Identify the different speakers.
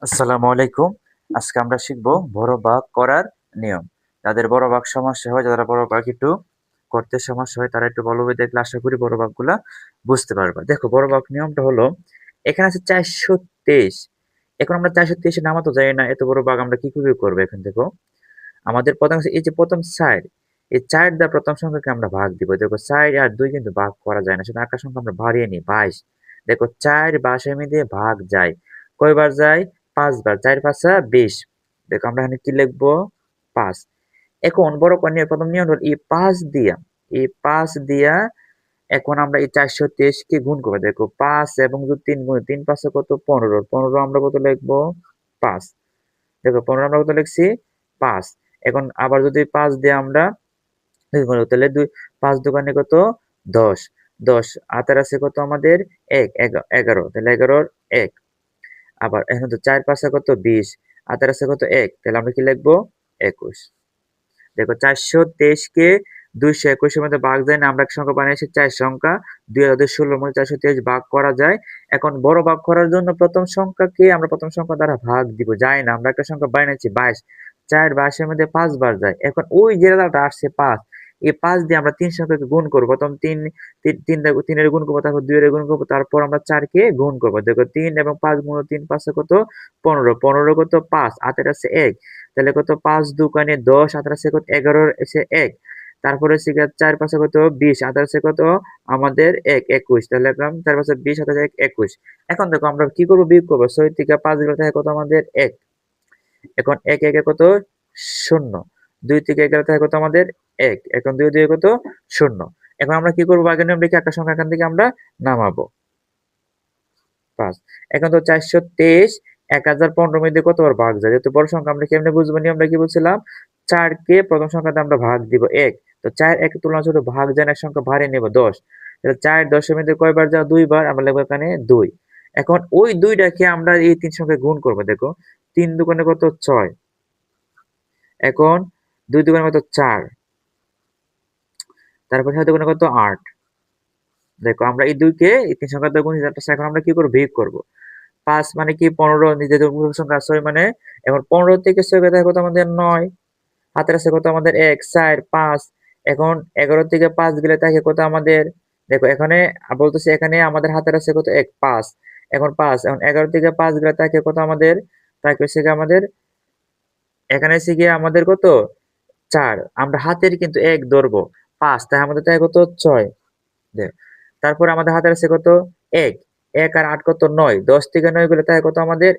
Speaker 1: আসসালামু আলাইকুম। আজকে আমরা শিখব বড় ভাগ করার নিয়ম। যাদের বড় ভাগ সমস্যা হয়, যারা বড় ভাগ একটু করতে সমস্যা হয়, তারা একটু ভালোভাবে দেখলে আশা করি বড় ভাগগুলা বুঝতে পারবা। দেখো বড় ভাগ নিয়মটা হলো, এখানে আছে ৪২৩। এখন আমরা ৪২৩ এর নামা তো জানি না, এত বড় ভাগ আমরা কিভাবে করবো? এখন দেখো, আমাদের প্রথম আছে এই যে প্রথম ৪, এই ৪ দ্বারা প্রথম সংখ্যাকে আমরা ভাগ দিব। দেখো ৪ আর ২ কিন্তু ভাগ করা যায় না, সেটা আকার সংখ্যা আমরা বাড়িয়ে নিই ২২। দেখো ৪ ২২ এর মধ্যে ভাগ যায়, কয়বার যায়? ৫ বার। ৪ ৫ ২০। দেখো আমরা এখানে কি লিখবো? ৫। এখন বড় কর্ণের প্রথম নিয়ম হলো এই ৫ দিয়া এখন আমরা এই ৪২৩ কে গুণ করবো। দেখো ৫ এবং যদি ৩ গুণ, ৩ ৫ কত? ১৫। ১৫ আমরা কত লিখবো? ৫। দেখো ১৫ আমরা কত লিখছি? ৫। এখন আবার যদি ৫ দিয়ে আমরা ২ গুণ করি, তাহলে ৫ দুগুণে কত? ১০। ১০ হাতের আছে কত আমাদের? ১, ১১। তাহলে ১১ র ১। আবার এখন তো ৪ ৫ কত? ২০। হাতের আছে কত? ১। তাহলে আমরা কি লিখবো? ২১। দেখো ৪২৩ কে ২২১ এর মধ্যে ভাগ যায় না, আমরা এক সংখ্যা বানিয়েছি ৪ সংখ্যা। ২০১৬ এর মধ্যে ৪২৩ ভাগ করা যায়। এখন বড় ভাগ করার জন্য প্রথম সংখ্যাকে আমরা প্রথম সংখ্যা দ্বারা ভাগ দিব। যায় না, আমরা একটা সংখ্যা বানিয়েছি ২২। ৪ ২২ এর মধ্যে ৫ বার যায়। এখন ওই যে রেজাল্টটা আসছে ৫, এই ৫ দিয়ে আমরা ৩ সংখ্যাকে গুণ করব। প্রথম ৩ ৩ এর গুণ করব, তারপর ২ এর গুণ করব, তারপর আমরা ৪ কে গুণ করব। দেখো ৩ এবং ৫ গুণ ৩ ৫ কত? ১৫। ১৫ কত? ৫। হাতের আছে ১। তাহলে কত? ৫ দুগুণে ১০, হাতের আছে কত? ১১ এসে ১। তারপরে হচ্ছে গিয়ে ৪ ৫ কত? ২০, হাতের আছে কত? আমাদের ১, ২১। তাহলে লিখলাম ৪ ৫ ২০, হাতের ১, ২১। এখন দেখো আমরা কি করব? বিয়োগ করব। ৬ থেকে ৫ গেলে থাকে কত আমাদের? ১। এখন ১ ১ এ কত? ০। ২ থেকে ১ গেলে থাকে কত আমাদের? ১। এখন ২ ২ কত? ০। এখন আমরা কি করব? আগের নিয়ম রেখে একটা সংখ্যা এখান থেকে আমরা নামাবো। ৫। এখন তো ৪২৩ ১০১৫ এর মধ্যে কতবার ভাগ যায়? যেহেতু বড় সংখ্যা আমরা কেমনে বুঝবো? নিয়মটা কি বলছিলাম? ৪ কে প্রথম সংখ্যাতে আমরা ভাগ দিব ১। তো ৪ ১ এর তুলনা ছোট, ভাগ যায় না, এক সংখ্যা বাড়িয়ে নেব ১০। তাহলে ৪ ১০ এর মধ্যে কয়বার যায়? ২ বার। আমরা লিখব এখানে ২। এখন ওই ২ টাকে আমরা এই ৩ সংখ্যায় গুণ করব। দেখো ৩ দুগুণে কত? ৬। এখন ২ দুগুণে কত? ৪। তারপর ৬ দুগুণে কত? ৮। দেখো আমরা এই ২ কে এই ৩ সংখ্যা দ্বারা গুণ, এখন আমরা কি করব? বিয়োগ করব। ৫ মানে কি? ১৫। নিজেদের পূর্ণ সংখ্যা ৬ মানে, এখন ১৫ থেকে ৬ বাদ কত আমাদের? ৯। হাতের আছে কত আমাদের? ১, ৪, ৫। এখন ১১ থেকে ৫ গেলে থাকে কত আমাদের? দেখো এখানে বলতেছি, এখানে আমাদের হাতের আছে কত? ১, ৫। এখন ৫, এখন ১১ থেকে ৫ গেলে থাকে কত আমাদের? থাকে হচ্ছে গিয়ে আমাদের, এখানে হচ্ছে গিয়ে আমাদের কত? ৪। আমরা হাতের কিন্তু ১ ধরবো। ৫, তাই আমাদের থাকে কত? ৬। তারপর আমাদের হাতের আছে কত? ১। ১ আর ৮ কত? ৯। ১০ থেকে ৯ গেলে থাকে কত আমাদের?